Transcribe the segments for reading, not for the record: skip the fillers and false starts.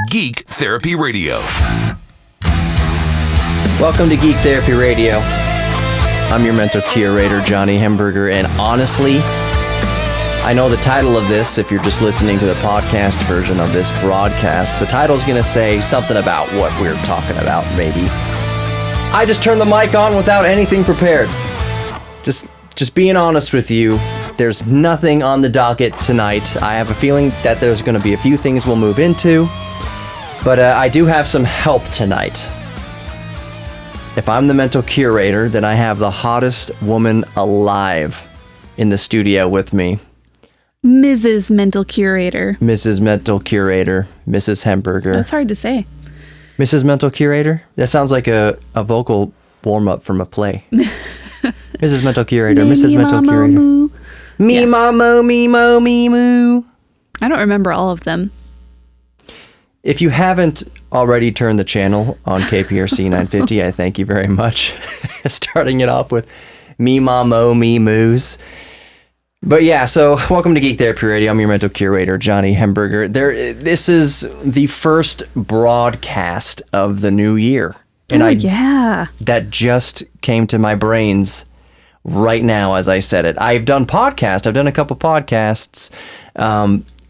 Geek Therapy Radio. Welcome to Geek Therapy Radio. I'm your mental curator, Johnny Hemberger, and honestly, I know the title of this, if you're just listening to the podcast version of this broadcast, the title's going to say something about what we're talking about, maybe. I just turned the mic on without anything prepared. Just being honest with you, there's nothing on the docket tonight. I have a feeling that there's going to be a few things we'll move into, but I do have some help tonight. If I'm the mental curator, then I have the hottest woman alive in the studio with me. Mrs. Mental Curator. Mrs. Mental Curator, Mrs. Hemberger. That's hard to say. Mrs. Mental Curator? That sounds like a vocal warm-up from a play. Mrs. Mental Curator, Mrs. Mental Curator. Moo. Me, ma, mo, me, mo, me, moo. I don't remember all of them. If you haven't already turned the channel on KPRC 950, I thank you very much. Starting it off with me, ma, mo, me, moos. But yeah, so welcome to Geek Therapy Radio. I'm your mental curator, Johnny Hemberger. This is the first broadcast of the new year. And yeah. That just came to my brains right now as I said it. I've done podcasts. I've done a couple podcasts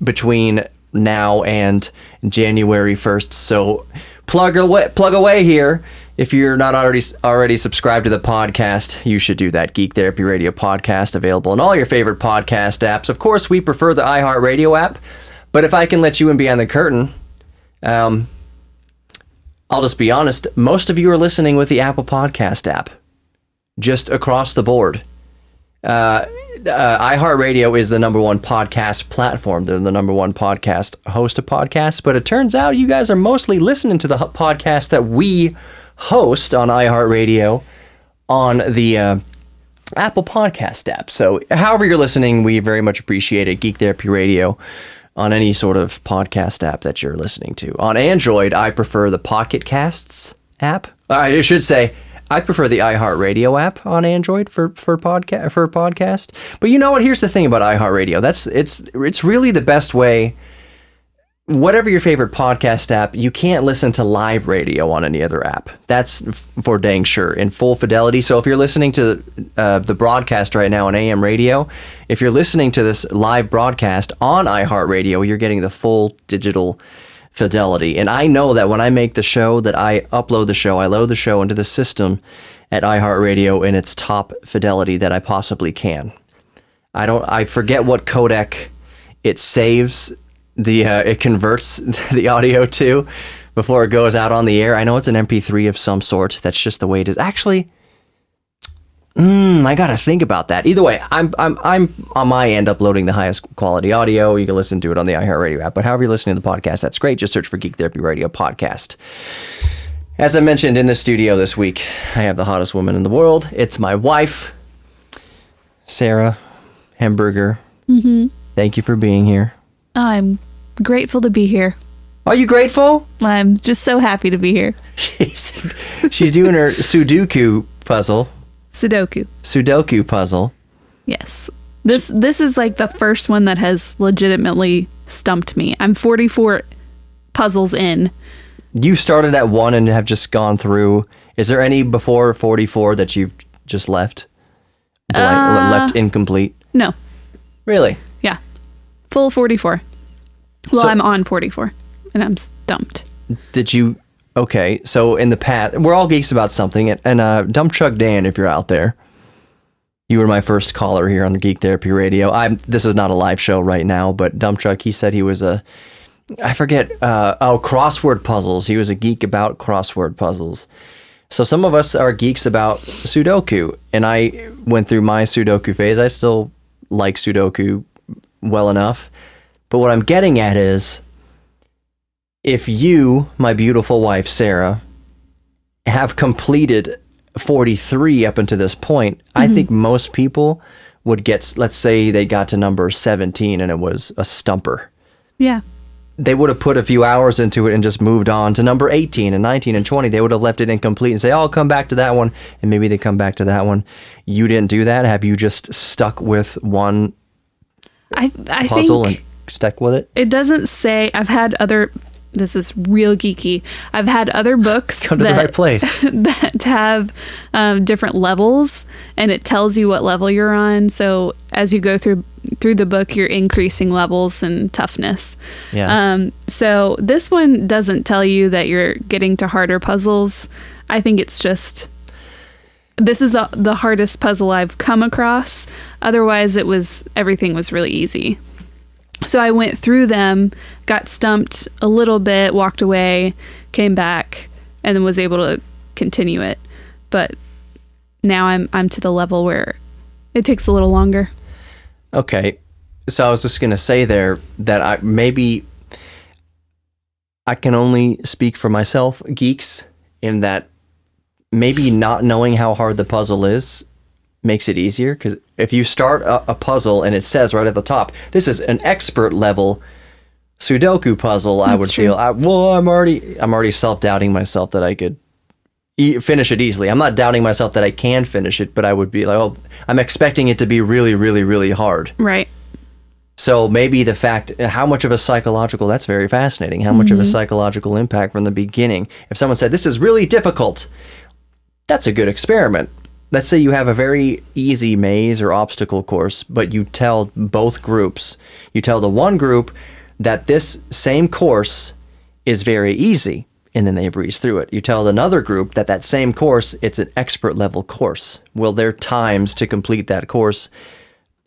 between now and January 1st. So plug away here. If you're not already subscribed to the podcast, you should do that. Geek Therapy Radio podcast, available in all your favorite podcast apps. Of course, we prefer the iHeartRadio app, but if I can let you in behind the curtain, I'll just be honest. Most of you are listening with the Apple Podcast app, just across the board. iHeartRadio is the number one podcast platform. They're the number one podcast host of podcasts, but it turns out you guys are mostly listening to the podcast that we host on iHeartRadio on the Apple Podcast app. So however you're listening, we very much appreciate it. Geek Therapy Radio on any sort of podcast app that you're listening to. On Android, I prefer the Pocket Casts app. I should say, I prefer the iHeartRadio app on Android for podcast. But you know what? Here's the thing about iHeartRadio. It's really the best way. Whatever your favorite podcast app, you can't listen to live radio on any other app. That's for dang sure, in full fidelity. So if you're listening to the broadcast right now on AM radio, if you're listening to this live broadcast on iHeartRadio, you're getting the full digital fidelity. And I know that when I make the show, that I upload the show, I load the show into the system at iHeartRadio in its top fidelity that I possibly can. I forget what codec it saves it converts the audio to before it goes out on the air. I know it's an MP3 of some sort. That's just the way it is. Actually, I gotta think about that. Either way, I'm on my end uploading the highest quality audio. You can listen to it on the iHeartRadio app. But however you're listening to the podcast, that's great. Just search for Geek Therapy Radio podcast. As I mentioned, in the studio this week, I have the hottest woman in the world. It's my wife, Sarah Hemberger. Mm-hmm. Thank you for being here. I'm grateful to be here. Are you grateful? I'm just so happy to be here. She's doing her Sudoku puzzle. Sudoku puzzle. Yes. This is like the first one that has legitimately stumped me. I'm 44 puzzles in. You started at 1 and have just gone through. Is there any before 44 that you've just left left incomplete? No. Really? Yeah. Full 44. Well, So- I'm on 44 and I'm stumped. Did you? Okay, so in the past, we're all geeks about something, and Dump Truck Dan, if you're out there, you were my first caller here on the Geek Therapy Radio. This is not a live show right now, but Dump Truck, he said he was crossword puzzles. He was a geek about crossword puzzles. So some of us are geeks about Sudoku, and I went through my Sudoku phase. I still like Sudoku well enough, but what I'm getting at is, if you, my beautiful wife, Sarah, have completed 43 up until this point, I think most people would get, let's say they got to number 17 and it was a stumper. Yeah. They would have put a few hours into it and just moved on to number 18 and 19 and 20. They would have left it incomplete and say, oh, I'll come back to that one. And maybe they come back to that one. You didn't do that? Have you just stuck with one I puzzle think and stuck with it? It doesn't say. I've had other this is real geeky. I've had other books Come to the right place. that have different levels, and it tells you what level you're on. So as you go through the book, you're increasing levels and toughness. Yeah. So this one doesn't tell you that you're getting to harder puzzles. I think it's just, this is the hardest puzzle I've come across. Otherwise, everything was really easy. So I went through them, got stumped a little bit, walked away, came back, and then was able to continue it. But now I'm to the level where it takes a little longer. Okay. So I was just going to say there that I can only speak for myself, geeks, in that maybe not knowing how hard the puzzle is makes it easier. Because if you start a puzzle and it says right at the top, this is an expert level Sudoku puzzle, I would feel, I'm already self-doubting myself that I could finish it easily. I'm not doubting myself that I can finish it, but I would be like, oh, I'm expecting it to be really, really, really hard. Right. So maybe the fact, how much of a psychological, that's very fascinating, how much of a psychological impact from the beginning. If someone said, this is really difficult, that's a good experiment. Let's say you have a very easy maze or obstacle course, but you tell both groups, you tell the one group that this same course is very easy, and then they breeze through it. You tell another group that that same course, it's an expert level course. Will their times to complete that course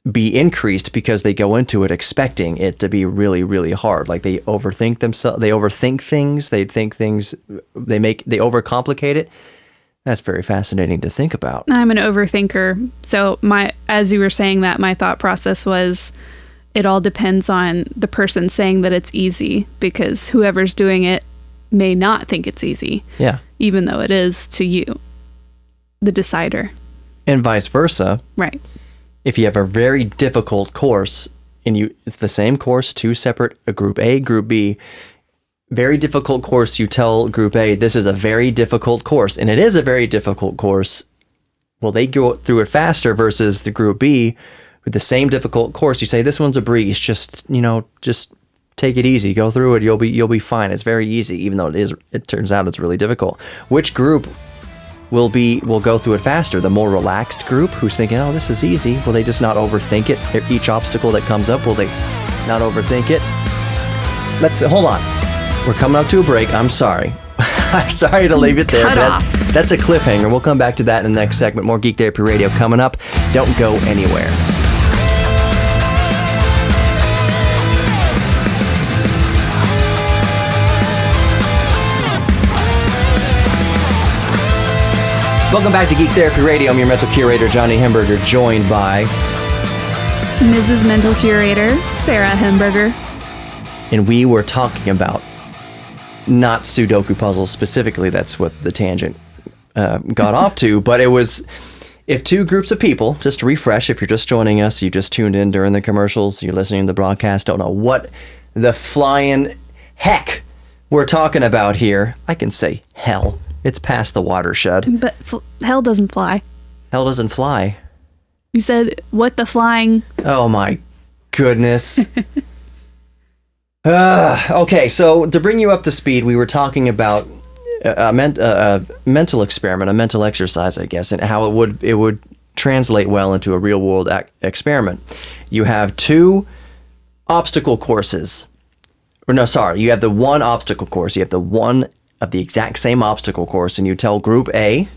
be increased because they go into it expecting it to be really, really hard? Like they overthink themselves, they overthink things, they overcomplicate it. That's very fascinating to think about. I'm an overthinker. So as you were saying that, my thought process was it all depends on the person saying that it's easy, because whoever's doing it may not think it's easy. Yeah. Even though it is to you, the decider. And vice versa. Right. If you have a very difficult course and it's the same course, two separate, a group A, group B, very difficult course, you tell group A, this is a very difficult course, and it is a very difficult course. Will they go through it faster versus the group B with the same difficult course? You say, this one's a breeze, just take it easy, go through it, you'll be fine. It's very easy, even though it turns out it's really difficult. Which group will go through it faster? The more relaxed group who's thinking, oh, this is easy. Will they just not overthink it? Each obstacle that comes up, will they not overthink it? Hold on. We're coming up to a break. I'm sorry. I'm sorry to leave it there. That's a cliffhanger. We'll come back to that in the next segment. More Geek Therapy Radio coming up. Don't go anywhere. Welcome back to Geek Therapy Radio. I'm your mental curator, Johnny Hemberger, joined by Mrs. Mental Curator, Sarah Hemberger. And we were talking about not Sudoku puzzles specifically. That's what the tangent got off to. But it was, if two groups of people, just to refresh, if you're just joining us, you just tuned in during the commercials, you're listening to the broadcast, don't know what the flying heck we're talking about here. I can say hell. It's past the watershed. But hell doesn't fly. Hell doesn't fly. You said, what the flying? Oh my goodness. Okay, so to bring you up to speed, we were talking about a mental experiment, a mental exercise, I guess, and how it would translate well into a real world experiment. You have two obstacle courses. You have the one obstacle course. You have the one of the exact same obstacle course, and you tell group A,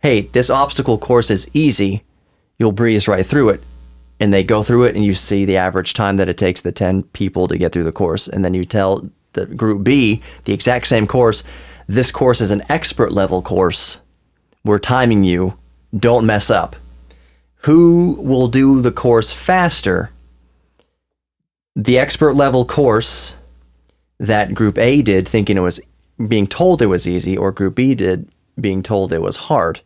hey, this obstacle course is easy. You'll breeze right through it. And they go through it, and you see the average time that it takes the 10 people to get through the course. And then you tell the group B, the exact same course, this course is an expert level course. We're timing you. Don't mess up. Who will do the course faster? The expert level course that group A did, thinking it was being told it was easy, or group B did, being told it was hard.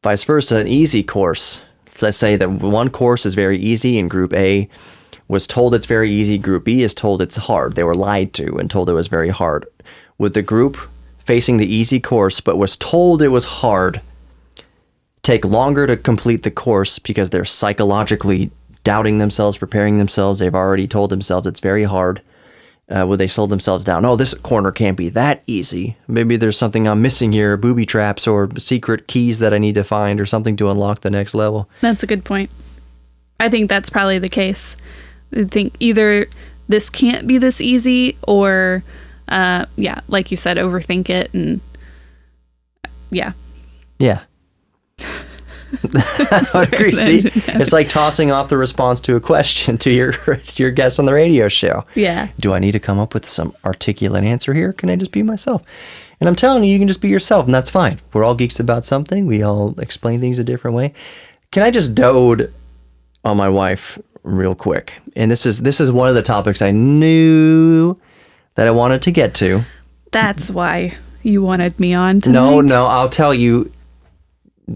Vice versa, an easy course. Let's say that one course is very easy and group A was told it's very easy, group B is told it's hard. They were lied to and told it was very hard. Would the group facing the easy course but was told it was hard take longer to complete the course because they're psychologically doubting themselves, preparing themselves? They've already told themselves it's very hard. Would they slow themselves down? Oh, this corner can't be that easy. Maybe there's something I'm missing here, booby traps or secret keys that I need to find or something to unlock the next level. That's a good point. I think that's probably the case. I think either this can't be this easy or, like you said, overthink it and yeah. Yeah. I would agree. See, it's like tossing off the response to a question to your guest on the radio show. Yeah. Do I need to come up with some articulate answer here? Can I just be myself? And I'm telling you, you can just be yourself, and that's fine. We're all geeks about something. We all explain things a different way. Can I just dote on my wife real quick? And this is one of the topics I knew that I wanted to get to. That's why you wanted me on tonight. No, I'll tell you.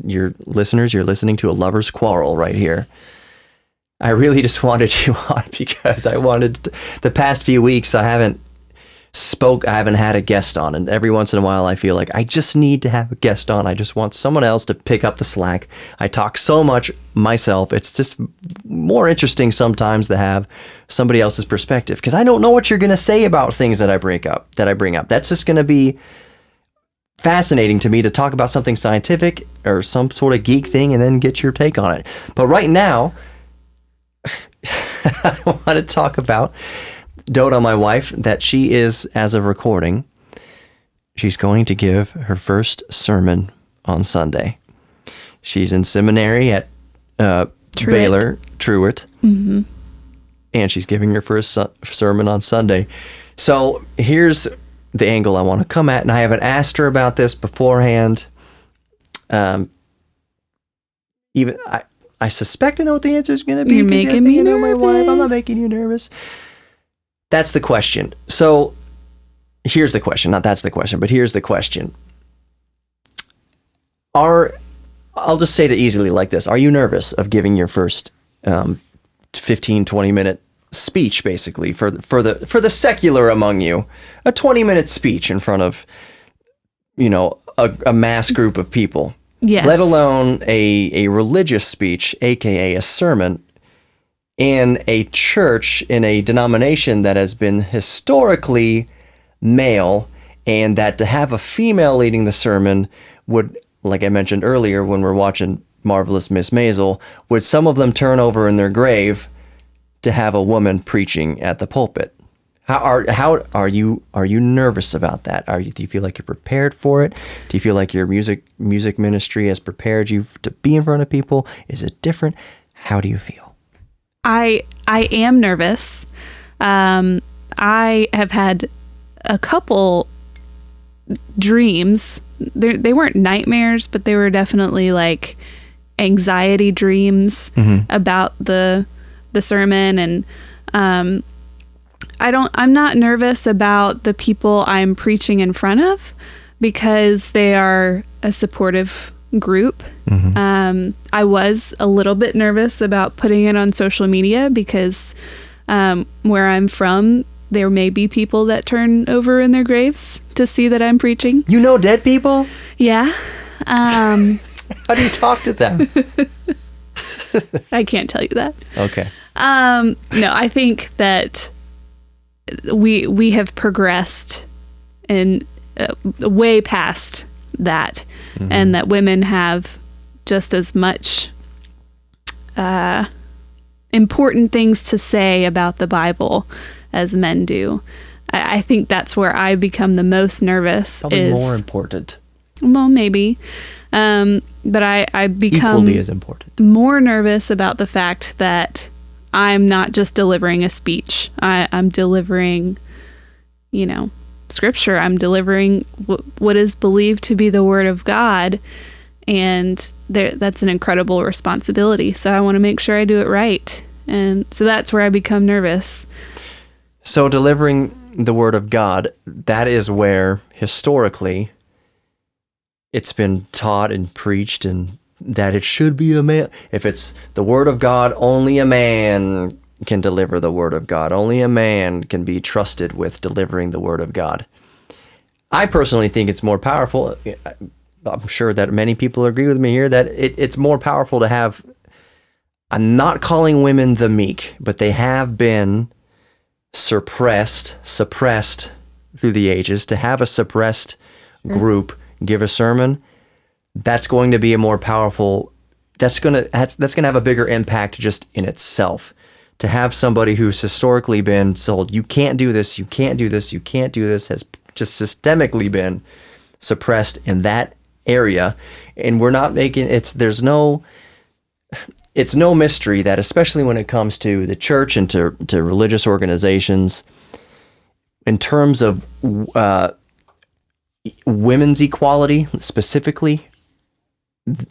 Your listeners, you're listening to a lover's quarrel right here. I really just wanted you on because the past few weeks I haven't had a guest on, and every once in a while I feel like I just need to have a guest on. I just want someone else to pick up the slack. I talk so much myself. It's just more interesting sometimes to have somebody else's perspective because I don't know what you're going to say about things that I bring up. That's just going to be fascinating to me to talk about something scientific or some sort of geek thing and then get your take on it. But right now, I want to talk about dote on my wife that she is, as of recording, she's going to give her first sermon on Sunday. She's in seminary at Baylor, Truett, and she's giving her first sermon on Sunday. So here's the angle I want to come at, and I haven't asked her about this beforehand. Even I suspect I know what the answer is going to be. You're making me nervous. My wife. I'm not making you nervous. That's the question. So here's the question. Not that's the question, but here's the question. I'll just say it easily like this. Are you nervous of giving your first 15, 20 minute speech, basically, for the secular among you? A 20-minute speech in front of, a mass group of people. Yes. Let alone a religious speech, aka a sermon, in a church, in a denomination that has been historically male, and that to have a female leading the sermon would, like I mentioned earlier when we're watching Marvelous Miss Maisel, would some of them turn over in their grave to have a woman preaching at the pulpit? How are you nervous about that? Do you feel like you're prepared for it? Do you feel like your music ministry has prepared you to be in front of people? Is it different? How do you feel? I am nervous. I have had a couple dreams. They weren't nightmares, but they were definitely like anxiety dreams about the sermon. And I'm not nervous about the people I'm preaching in front of because they are a supportive group. I was a little bit nervous about putting it on social media because where I'm from, there may be people that turn over in their graves to see that I'm preaching. You know dead people? Yeah. How do you talk to them? I can't tell you that. Okay. No, I think that we have progressed in way past that, and that women have just as much important things to say about the Bible as men do. I think that's where I become the most nervous. Probably more important. Well, maybe. But I become equally as important. More nervous about the fact that I'm not just delivering a speech. I'm delivering, scripture. I'm delivering what is believed to be the word of God. And that's an incredible responsibility. So I want to make sure I do it right. And so that's where I become nervous. So delivering the word of God, that is where historically it's been taught and preached, and that it should be a man. If it's the word of God, only a man can deliver the word of God. Only a man can be trusted with delivering the word of God. I personally think it's more powerful. I'm sure that many people agree with me here that it's more powerful to have. I'm not calling women the meek, but they have been suppressed through the ages, to have a suppressed group give a sermon, that's going to be a more powerful, that's going to have a bigger impact just in itself. To have somebody who's historically been told, you can't do this, you can't do this, you can't do this, has just systemically been suppressed in that area. And we're not making, it's no mystery that, especially when it comes to the church and to religious organizations, in terms of women's equality specifically,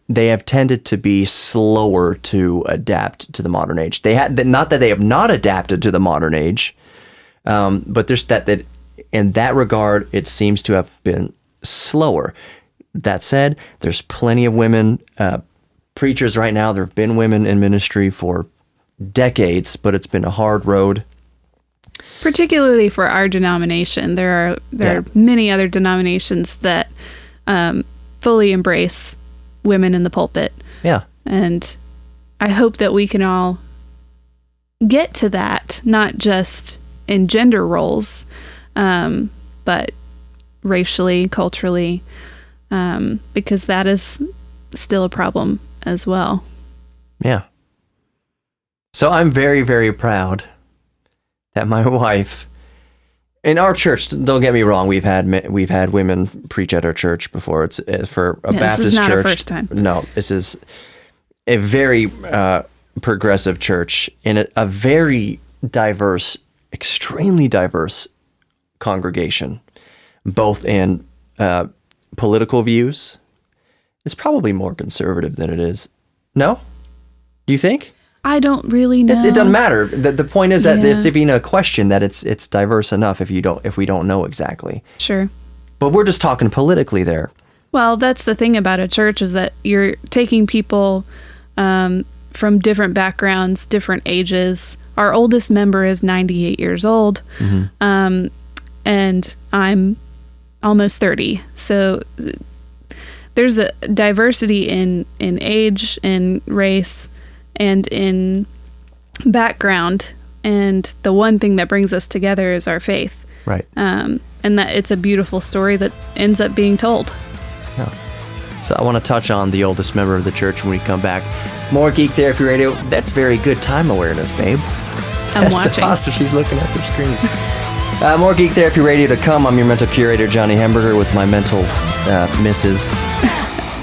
they have tended to be slower to adapt to the modern age. Not that they have not adapted to the modern age, but there's that in that regard, it seems to have been slower. That said, there's plenty of women preachers right now. There have been women in ministry for decades, but it's been a hard road. Particularly for our denomination, there are many other denominations that fully embrace women in the pulpit. Yeah. And I hope that we can all get to that, not just in gender roles, but racially, culturally, because that is still a problem as well. Yeah. So I'm very, very proud that my wife, in our church, don't get me wrong, we've had women preach at our church before. It's for a Baptist church. This is not our first time. No, this is a very progressive church in a very diverse, extremely diverse congregation, both in political views. It's probably more conservative than it is. No? Do you think? I don't really know. It doesn't matter. The point is that it's even a question that it's diverse enough if we don't know exactly. Sure. But we're just talking politically there. Well, that's the thing about a church, is that you're taking people from different backgrounds, different ages. Our oldest member is 98 years old, and I'm almost 30. So there's a diversity in age, in race, and in background. And the one thing that brings us together is our faith. Right. And that it's a beautiful story that ends up being told. Yeah. So I want to touch on the oldest member of the church when we come back. More Geek Therapy Radio. That's very good time awareness, babe. I'm watching. Awesome. She's looking at the screen. More Geek Therapy Radio to come. I'm your mental curator, Johnny Hamburger, with my mental Mrs.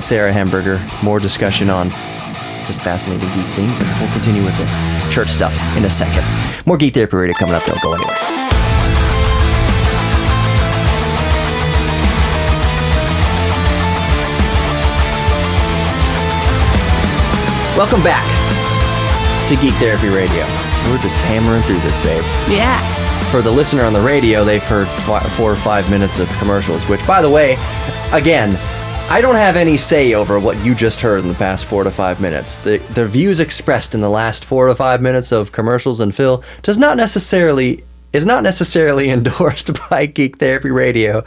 Sarah Hamburger. More discussion on just fascinating geek things, and we'll continue with the church stuff in a second. More Geek Therapy Radio coming up. Don't go anywhere. Welcome back to Geek Therapy Radio. We're just hammering through this, babe. Yeah. For the listener on the radio, they've heard 4 or 5 minutes of commercials, which, by the way, again, I don't have any say over what you just heard in the past 4 to 5 minutes. The views expressed in the last 4 to 5 minutes of commercials and Phil is not necessarily endorsed by Geek Therapy Radio.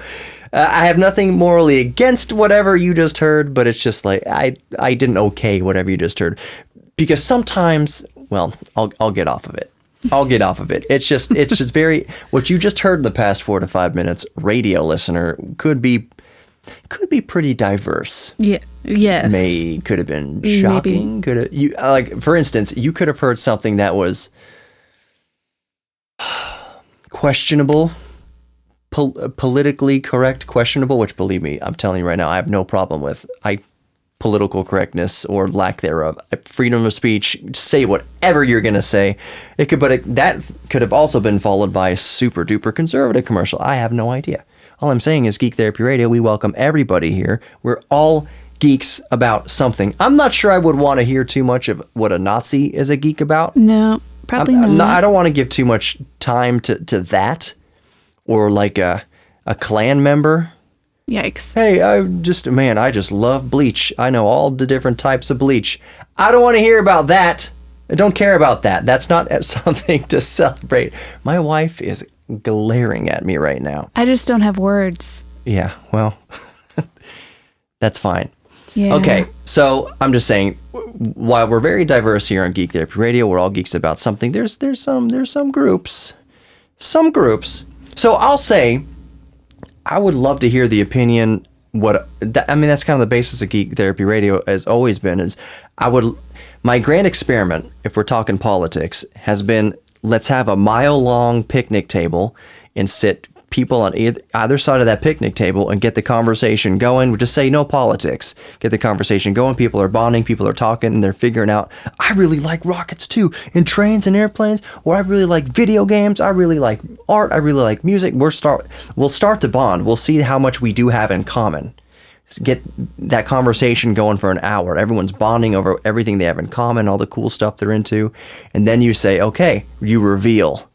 I have nothing morally against whatever you just heard, but it's just like I didn't okay whatever you just heard, because sometimes, well, I'll get off of it. It's just very, what you just heard in the past 4 to 5 minutes, radio listener, could be pretty diverse. Yeah. Yes. Could have been shocking. Maybe. For instance, you could have heard something that was questionable, politically correct, questionable. Which, believe me, I'm telling you right now, I have no problem with. Political correctness or lack thereof, freedom of speech. Say whatever you're gonna say. That could have also been followed by a super duper conservative commercial. I have no idea. All I'm saying is Geek Therapy Radio, we welcome everybody here. We're all geeks about something. I'm not sure I would want to hear too much of what a Nazi is a geek about. No, probably not. I don't want to give too much time to that, or like a Klan member. Yikes. Hey, I just love bleach. I know all the different types of bleach. I don't want to hear about that. I don't care about that. That's not something to celebrate. My wife is glaring at me right now. I just don't have words. Yeah, well, that's fine. Yeah. Okay, so I'm just saying, while we're very diverse here on Geek Therapy Radio, we're all geeks about something. There's some groups, Some groups. So I'll say, I would love to hear the opinion. That's kind of the basis of Geek Therapy Radio has always been. My grand experiment, if we're talking politics, has been, let's have a mile-long picnic table and sit people on either side of that picnic table and get the conversation going. We'll just say no politics. Get the conversation going. People are bonding. People are talking, and they're figuring out, I really like rockets too, and trains and airplanes, or I really like video games. I really like art. I really like music. We'll start to bond. We'll see how much we do have in common. Get that conversation going for an hour. Everyone's bonding over everything they have in common, all the cool stuff they're into. And then you say, okay, you reveal.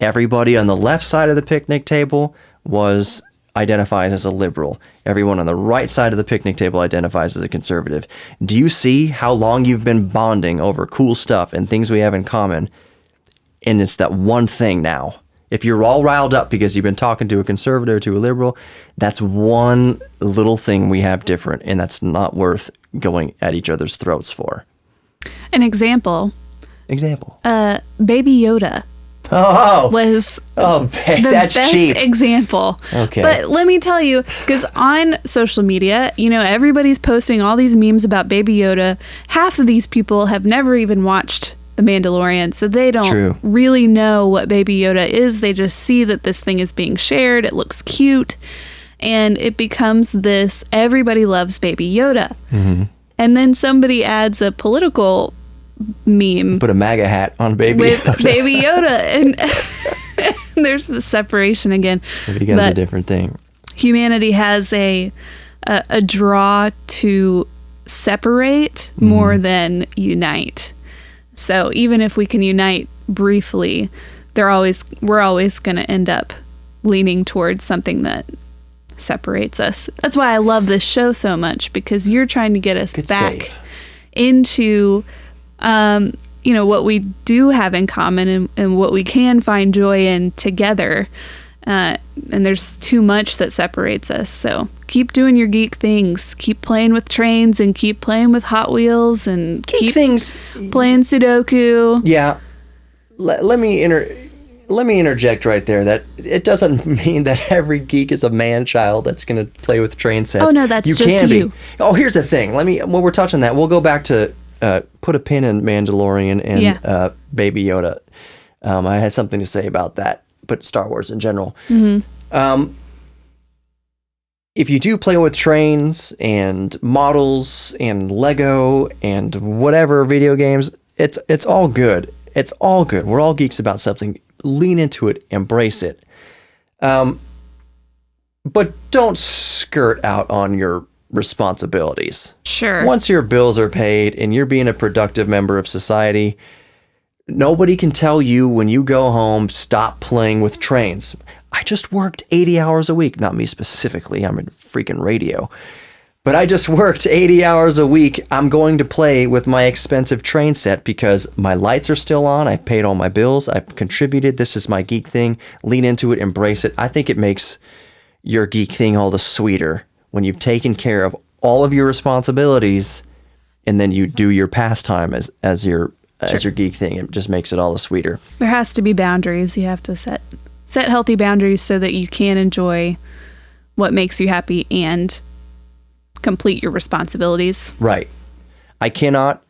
Everybody on the left side of the picnic table identifies as a liberal. Everyone on the right side of the picnic table identifies as a conservative. Do you see how long you've been bonding over cool stuff and things we have in common? And it's that one thing now. If you're all riled up because you've been talking to a conservative or to a liberal, that's one little thing we have different, and that's not worth going at each other's throats for. An example. Baby Yoda. Was the that's best cheap. example. Okay. But let me tell you, because on social media, everybody's posting all these memes about Baby Yoda. Half of these people have never even watched The Mandalorian, so they don't really know what Baby Yoda is. They just see that this thing is being shared. It looks cute. And it becomes this, everybody loves Baby Yoda. Mm-hmm. And then somebody adds a political meme. Put a MAGA hat on Baby Yoda. Baby Yoda. And there's the separation again. It becomes a different thing. Humanity has a draw to separate more than unite. So even if we can unite briefly, we're always going to end up leaning towards something that separates us. That's why I love this show so much, because you're trying to get us back into what we do have in common and what we can find joy in together. And there's too much that separates us. So keep doing your geek things. Keep playing with trains and keep playing with Hot Wheels and keep playing Sudoku. Yeah. Let me interject right there that it doesn't mean that every geek is a man-child that's going to play with train sets. Oh, no, that's just you. Oh, here's the thing. When we're touching that, we'll go back to put a pin in Mandalorian and Baby Yoda. I had something to say about that, but Star Wars in general. Mm-hmm. If you do play with trains and models and Lego and whatever video games, it's all good. It's all good. We're all geeks about something. Lean into it, embrace it. But don't skirt out on your responsibilities. Sure. Once your bills are paid and you're being a productive member of society, nobody can tell you when you go home, stop playing with trains. I just worked 80 hours a week. Not me specifically. I'm in freaking radio. But I just worked 80 hours a week. I'm going to play with my expensive train set because my lights are still on. I've paid all my bills. I've contributed. This is my geek thing. Lean into it. Embrace it. I think it makes your geek thing all the sweeter when you've taken care of all of your responsibilities and then you do your pastime as your geek thing. It just makes it all the sweeter. There has to be boundaries. You have to set healthy boundaries so that you can enjoy what makes you happy and complete your responsibilities. Right. I cannot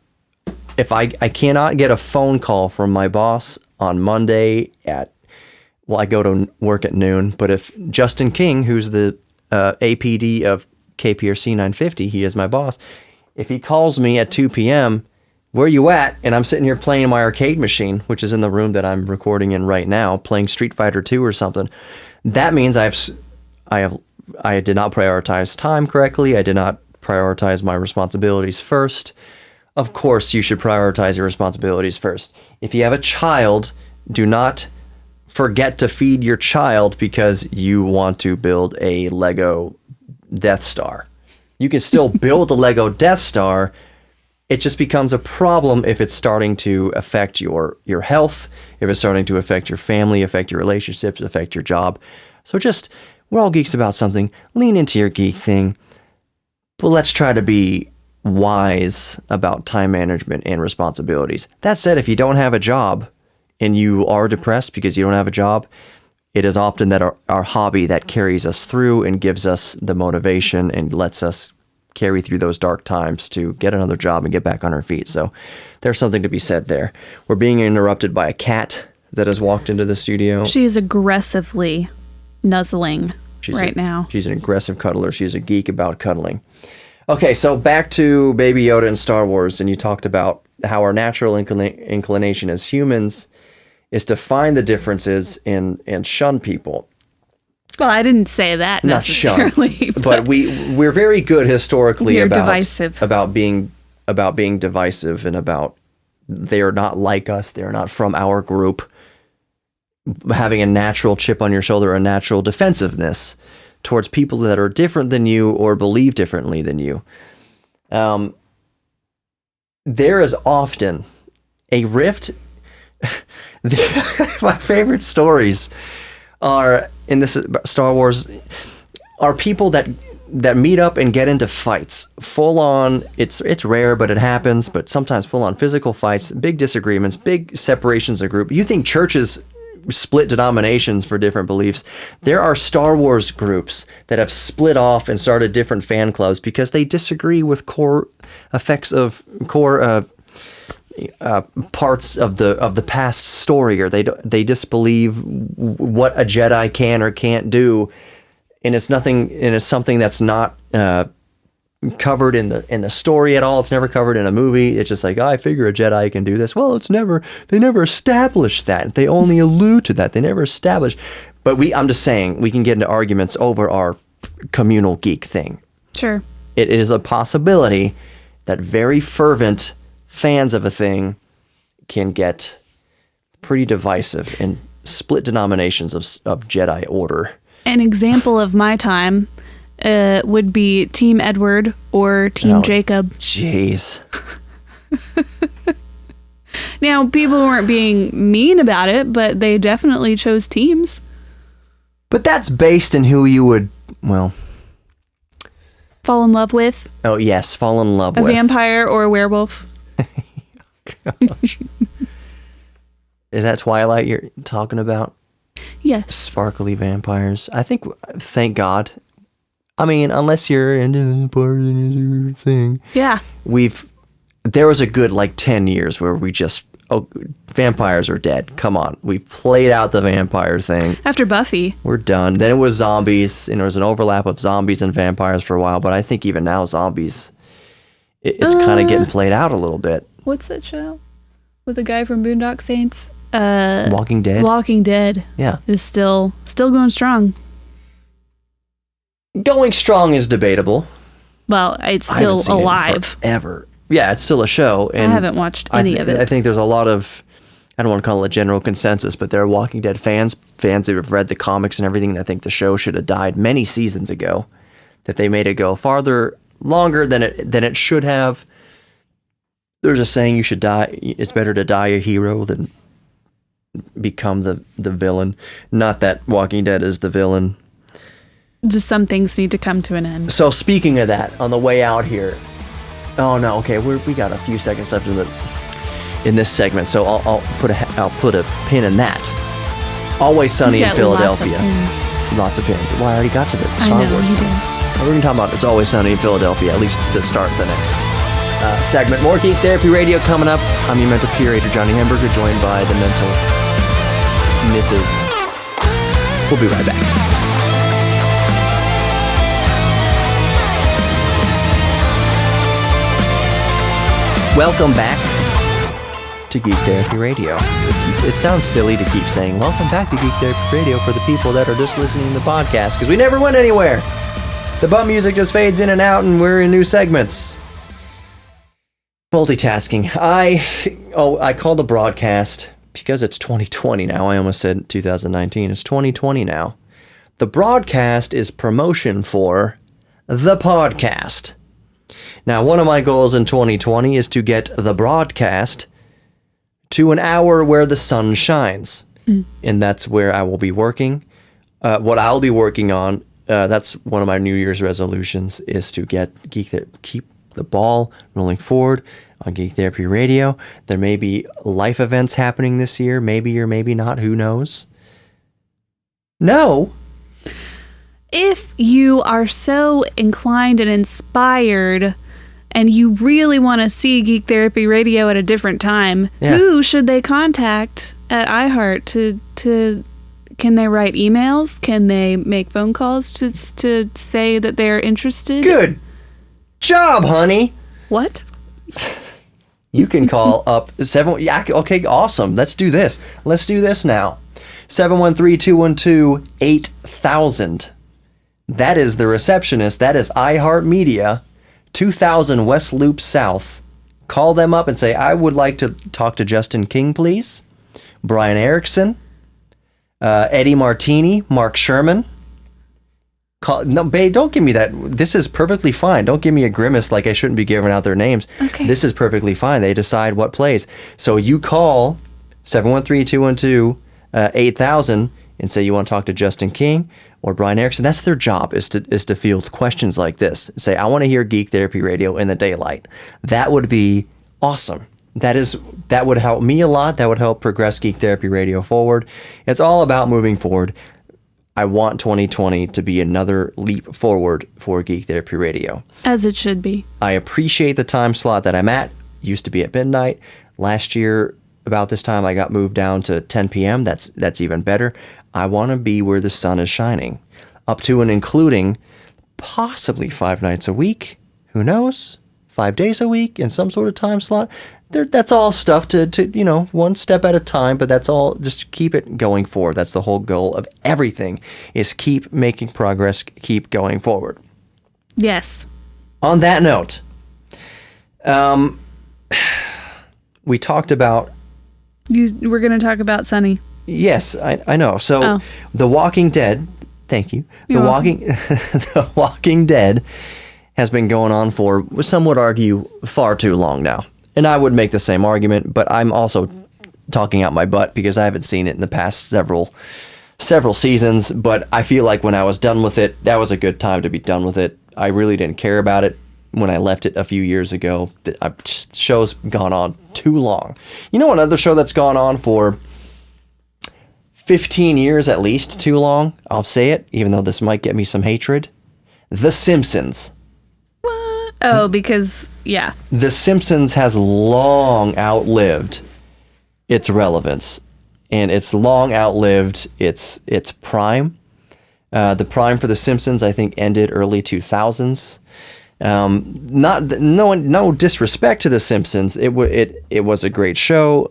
get a phone call from my boss on Monday I go to work at noon, but if Justin King, who's the APD of KPRC 950, he is my boss. If he calls me at 2 p.m., where you at? And I'm sitting here playing my arcade machine, which is in the room that I'm recording in right now, playing Street Fighter 2 or something. That means I did not prioritize time correctly. I did not prioritize my responsibilities first. Of course, you should prioritize your responsibilities first. If you have a child, do not forget to feed your child because you want to build a Lego Death Star. You can still build a Lego Death Star. It just becomes a problem if it's starting to affect your health, if it's starting to affect your family, affect your relationships, affect your job. So we're all geeks about something. Lean into your geek thing. But let's try to be wise about time management and responsibilities. That said, if you don't have a job and you are depressed because you don't have a job, it is often that our hobby that carries us through and gives us the motivation and lets us carry through those dark times to get another job and get back on our feet. So there's something to be said there. We're being interrupted by a cat that has walked into the studio. She is aggressively nuzzling now. She's an aggressive cuddler. She's a geek about cuddling. Okay, so back to Baby Yoda and Star Wars, and you talked about how our natural inclination as humans is to find the differences and shun people. Well, I didn't say that Not shun, necessarily, but we're very good historically We're about divisive. about being divisive and about they are not like us, they are not from our group. Having a natural chip on your shoulder, a natural defensiveness towards people that are different than you or believe differently than you. There is often a rift. My favorite stories are in this Star Wars are people that meet up and get into fights full on. It's rare, but it happens. But sometimes full on physical fights, big disagreements, big separations of group. You think churches split denominations for different beliefs? There are Star Wars groups that have split off and started different fan clubs because they disagree with core parts of the past story, or they disbelieve what a Jedi can or can't do, and it's something that's not covered in the story at all. It's never covered in a movie. It's just like, I figure a Jedi can do this. Well, they never established that. They only allude to that. They never establish. But I'm just saying, we can get into arguments over our communal geek thing. Sure. It is a possibility that very fervent fans of a thing can get pretty divisive and split denominations of Jedi Order. An example of my time would be Team Edward or Team Jacob. Jeez. Now, people weren't being mean about it, but they definitely chose teams. But that's based in who you would, Fall in love with. Oh, yes, fall in love a with. Vampire or a werewolf. Is that Twilight you're talking about? Yes. Sparkly vampires. I think, thank God. I mean, unless you're into the party thing. Yeah. There was a good 10 years where we just, vampires are dead. Come on. We've played out the vampire thing. After Buffy. We're done. Then it was zombies, and there was an overlap of zombies and vampires for a while, but I think even now zombies, it's kind of getting played out a little bit. What's that show? With the guy from Boondock Saints? Walking Dead? Walking Dead. Yeah. Is still going strong. Going strong is debatable. Well, it's still alive. Forever. Yeah, it's still a show. And I haven't watched any of it. I think there's a lot of, I don't want to call it a general consensus, but there are Walking Dead fans who have read the comics and everything, and I think the show should have died many seasons ago, that they made it go longer than it should have. There's a saying, you should die. It's better to die a hero than become the villain. Not that Walking Dead is the villain. Just some things need to come to an end. So speaking of that, on the way out here, we got a few seconds left in this segment, so I'll put a pin in that. Always Sunny in Philadelphia. Lots of pins. Well, I already got to the Star Wars. You did. We're going to talk about It's Always Sunny in Philadelphia, at least to start the next segment. More Geek Therapy Radio coming up. I'm your mental curator, Johnny Hamburger, joined by the mental Mrs. We'll be right back. Welcome back to Geek Therapy Radio. It sounds silly to keep saying, welcome back to Geek Therapy Radio for the people that are just listening to the podcast, because we never went anywhere. The bum music just fades in and out, and we're in new segments. Multitasking. I call the broadcast, because it's 2020 now. I almost said 2019. It's 2020 now. The broadcast is promotion for the podcast. Now, one of my goals in 2020 is to get the broadcast to an hour where the sun shines. And that's where I will be working. What I'll be working on, that's one of my New Year's resolutions, is to keep the ball rolling forward on Geek Therapy Radio. There may be life events happening this year, maybe or maybe not, who knows. No. If you are so inclined and inspired and you really want to see Geek Therapy Radio at a different time, Yeah. who should they contact at iHeart to can they write emails? Can they make phone calls to say that they're interested? Good job, honey. What? You can call up 7. Yeah, okay, awesome. Let's do this. Let's do this now. 713-212-8000. That is the receptionist. That is iHeartMedia, 2000 West Loop South. Call them up and say, I would like to talk to Justin King, please. Brian Erickson, Eddie Martini, Mark Sherman. No, babe, don't give me that. This is perfectly fine. Don't give me a grimace like I shouldn't be giving out their names. Okay. This is perfectly fine. They decide what plays. So you call 713-212-8000 and say you want to talk to Justin King or Brian Erickson. That's their job, is to field questions like this. Say, I want to hear Geek Therapy Radio in the daylight. That would be awesome. That would help me a lot. That would help progress Geek Therapy Radio forward. It's all about moving forward. I want 2020 to be another leap forward for Geek Therapy Radio. As it should be. I appreciate the time slot that I'm at. Used to be at midnight. Last year, about this time, I got moved down to 10 p.m. That's even better. I want to be where the sun is shining. Up to and including possibly 5 nights a week. Who knows? 5 days a week in some sort of time slot. That's all stuff to one step at a time, but that's all, just keep it going forward. That's the whole goal of everything, is keep making progress, keep going forward. Yes. On that note, we talked about... We're going to talk about Sunny. Yes, I know. So, The Walking Dead, thank you. The Walking Dead has been going on for, some would argue, far too long now. And I would make the same argument, but I'm also talking out my butt because I haven't seen it in the past several seasons. But I feel like when I was done with it, that was a good time to be done with it. I really didn't care about it when I left it a few years ago. The show's gone on too long. You know another show that's gone on for 15 years at least too long? I'll say it, even though this might get me some hatred. The Simpsons. Oh, because, yeah. The Simpsons has long outlived its relevance, and it's long outlived its prime. The prime for The Simpsons, I think, ended early 2000s. No disrespect to The Simpsons. It was a great show.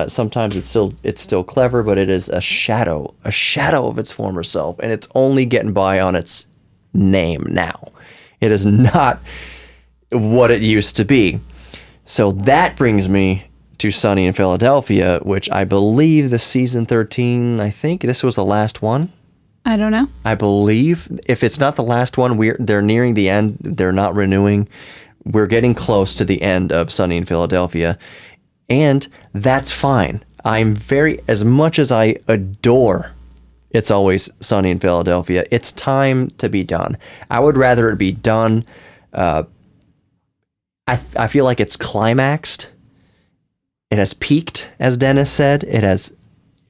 Sometimes it's still clever, but it is a shadow of its former self, and it's only getting by on its name now. It is not what it used to be. So that brings me to Sunny in Philadelphia, which I believe the season 13, I think this was the last one. I don't know. I believe if it's not the last one, they're nearing the end. They're not renewing. We're getting close to the end of Sunny in Philadelphia, and that's fine. As much as I adore It's Always Sunny in Philadelphia, it's time to be done. I would rather it be done. I feel like it's climaxed. It has peaked, as Dennis said. It has,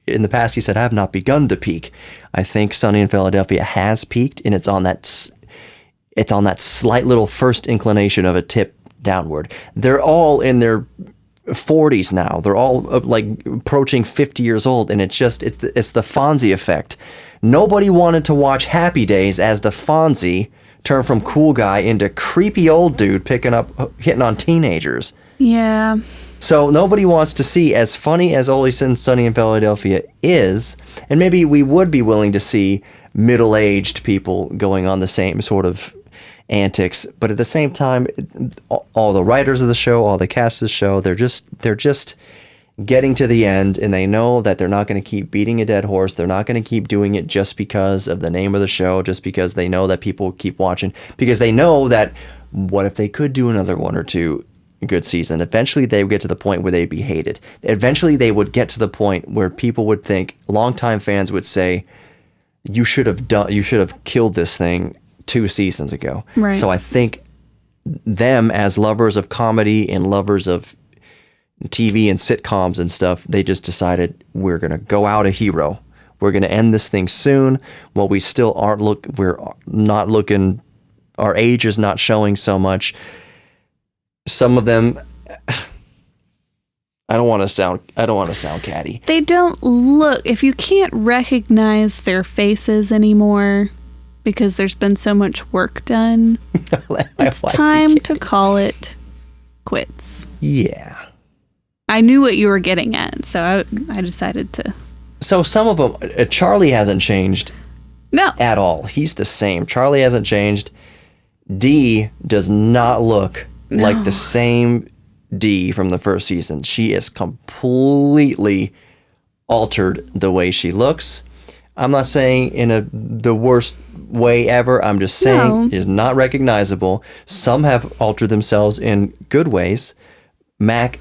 in the past, he said, I have not begun to peak. I think Sunny in Philadelphia has peaked, and it's on that slight little first inclination of a tip downward. They're all in their 40s now. They're all like approaching 50 years old, and it's the Fonzie effect. Nobody wanted to watch Happy Days as the Fonzie turn from cool guy into creepy old dude hitting on teenagers. Yeah. So nobody wants to see, as funny as Always Sunny in Philadelphia is, and maybe we would be willing to see middle-aged people going on the same sort of antics, but at the same time, all the writers of the show, all the cast of the show, they're just getting to the end, and they know that they're not going to keep beating a dead horse. They're not going to keep doing it just because of the name of the show, just because they know that people keep watching, because they know that what if they could do another one or two good season? Eventually they would get to the point where they'd be hated. Eventually they would get to the point where people would think, longtime fans would say, you should have killed this thing 2 seasons ago. Right. So I think them, as lovers of comedy and lovers of TV and sitcoms and stuff, they just decided, we're going to go out a hero. We're going to end this thing soon. While we still we're not looking, our age is not showing so much. Some of them, I don't want to sound catty. They don't look, if you can't recognize their faces anymore because there's been so much work done, it's time to call it quits. Yeah. I knew what you were getting at, so I decided to. So some of them, Charlie hasn't changed No. at all. He's the same. Charlie hasn't changed. Dee does not look like the same Dee from the first season. She is completely altered the way she looks. I'm not saying in the worst way ever. I'm just saying is not recognizable. Some have altered themselves in good ways. Mac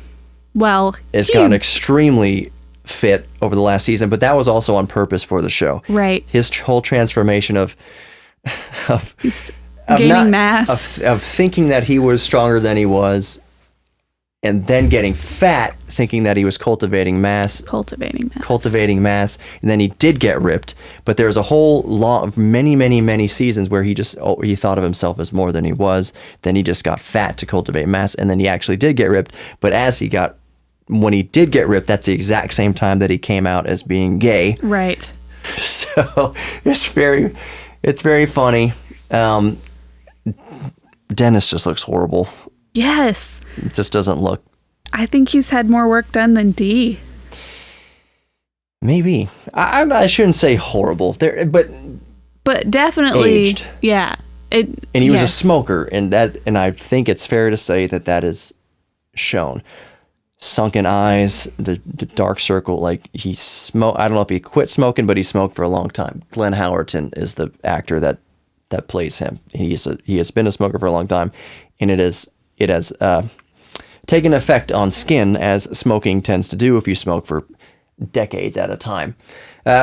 has gotten extremely fit over the last season, but that was also on purpose for the show. Right. His whole transformation of gaining mass. Of thinking that he was stronger than he was, and then getting fat, thinking that he was cultivating mass, and then he did get ripped. But there's a whole lot of many seasons where he thought of himself as more than he was. Then he just got fat to cultivate mass, and then he actually did get ripped. But when he did get ripped, that's the exact same time that he came out as being gay. Right. So it's very funny. Dennis just looks horrible. Yes. It just doesn't look. I think he's had more work done than Dee. Maybe. I shouldn't say horrible. But definitely aged. Yeah. And he was a smoker, and I think it's fair to say that is shown. Sunken eyes, the dark circle, like he smoked. I don't know if he quit smoking, but he smoked for a long time. Glenn Howerton is the actor that plays him. He has been a smoker for a long time, and it has taken effect on skin, as smoking tends to do if you smoke for decades at a time.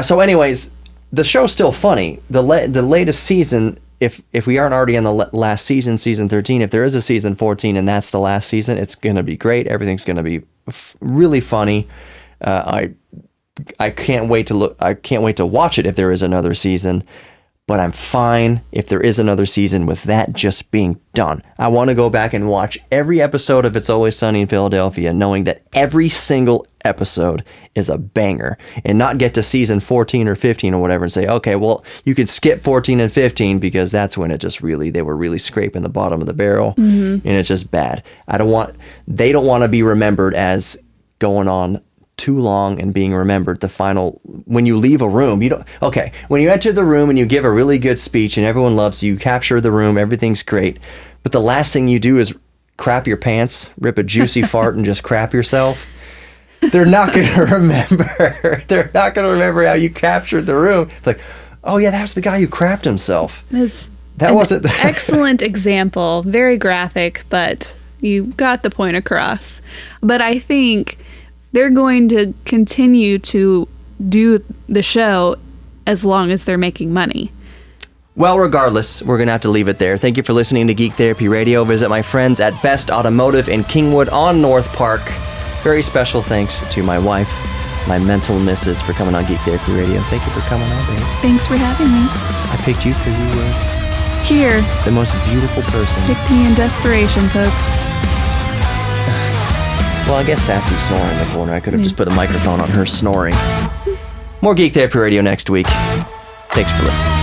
So anyways, the show's still funny. The latest season, if we aren't already in the last season, season 13, if there is a season 14 and that's the last season, it's going to be great. Everything's going to be really funny. I can't wait to watch it if there is another season. But I'm fine if there is another season with that just being done. I want to go back and watch every episode of It's Always Sunny in Philadelphia, knowing that every single episode is a banger, and not get to season 14 or 15 or whatever and say, okay, well, you could skip 14 and 15 because that's when they were really scraping the bottom of the barrel, and it's just bad. They don't want to be remembered as going on too long and being remembered. When you leave a room, when you enter the room and you give a really good speech and everyone loves you, capture the room, everything's great, but the last thing you do is crap your pants, rip a juicy fart and just crap yourself. They're not going to remember. They're not going to remember how you captured the room. It's like, oh yeah, that was the guy who crapped himself. That wasn't excellent example. Very graphic, but you got the point across. But I think they're going to continue to do the show as long as they're making money. Well, regardless, we're going to have to leave it there. Thank you for listening to Geek Therapy Radio. Visit my friends at Best Automotive in Kingwood on North Park. Very special thanks to my wife, my mental missus, for coming on Geek Therapy Radio. Thank you for coming on, babe. Thanks for having me. I picked you because you were here. The most beautiful person. Picked me in desperation, folks. Well, I guess Sassy's snoring in the corner. I could have just put a microphone on her snoring. More Geek Therapy Radio next week. Thanks for listening.